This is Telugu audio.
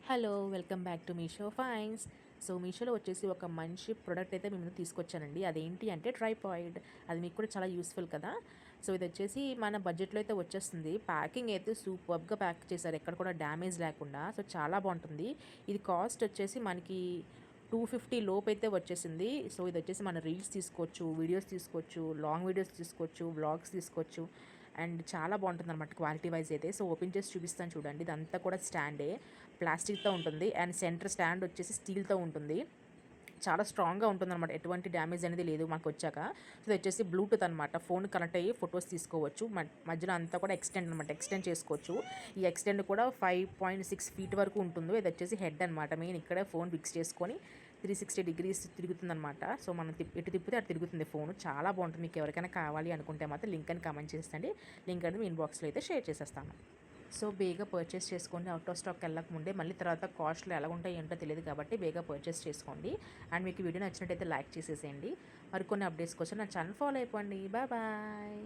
Hello welcome back to Meesho fines. So మీషోలో వచ్చేసి ఒక మంచి ప్రోడక్ట్ అయితే మేము తీసుకొచ్చానండి. అదేంటి అంటే ట్రైపాయిడ్. అది మీకు కూడా చాలా యూస్ఫుల్ కదా. సో ఇది వచ్చేసి మన బడ్జెట్లో అయితే వచ్చేస్తుంది. ప్యాకింగ్ అయితే సూపర్గా ప్యాక్ చేశారు, ఎక్కడ కూడా డ్యామేజ్ లేకుండా. సో చాలా బాగుంటుంది. ఇది కాస్ట్ వచ్చేసి మనకి 250 లోపు అయితే వచ్చేసింది. సో ఇది వచ్చేసి మన రీల్స్ తీసుకోవచ్చు, వీడియోస్ తీసుకోవచ్చు, లాంగ్ వీడియోస్ తీసుకోవచ్చు, వ్లాగ్స్ తీసుకోవచ్చు. అండ్ చాలా బాగుంటుంది అనమాట క్వాలిటీ వైజ్ అయితే. సో ఓపెన్ చేసి చూపిస్తాను చూడండి. ఇదంతా కూడా స్టాండే, ప్లాస్టిక్తో ఉంటుంది. అండ్ సెంటర్ స్టాండ్ వచ్చేసి స్టీల్తో ఉంటుంది. చాలా స్ట్రాంగ్గా ఉంటుందన్నమాట, ఎటువంటి డ్యామేజ్ అనేది లేదు మనకు వచ్చాక. సో ఇది వచ్చేసి బ్లూటూత్ అనమాట, ఫోన్ కనెక్ట్ అయ్యి ఫొటోస్ తీసుకోవచ్చు. మధ్యలో అంతా కూడా ఎక్స్టెండ్ అనమాట, ఎక్స్టెండ్ చేసుకోవచ్చు. ఈ ఎక్స్టెండ్ కూడా 5.6 ఫీట్ వరకు ఉంటుంది. ఇది వచ్చేసి హెడ్ అనమాట, మెయిన్ ఇక్కడే ఫోన్ ఫిక్స్ చేసుకొని 360 డిగ్రీస్ తిరుగుతుందనమాట. సో మనం ఎటు తిప్పితే అటు తిరుగుతుంది ఫోన్. చాలా బాగుంటుంది. మీకు ఎవరికైనా కావాలి అనుకుంటే మాత్రం లింక్ అని కామెంట్ చేసేయండి. లింక్ అనేది మీ ఇన్బాక్స్లో అయితే షేర్ చేసేస్తాను. సో బేగా పర్చేస్ చేసుకోండి, అవుట్ ఆఫ్ స్టాక్ వెళ్ళక ముందే. మళ్ళీ తర్వాత కాస్ట్లు ఎలా ఉంటాయి ఏంటో తెలియదు కాబట్టి బేగా పర్చేస్ చేసుకోండి. అండ్ మీకు వీడియో నచ్చినట్టయితే లైక్ చేసేసేయండి. మరికొన్ని అప్డేట్స్ కోసం నా ఛానల్ ఫాలో అయిపోండి. Bye bye.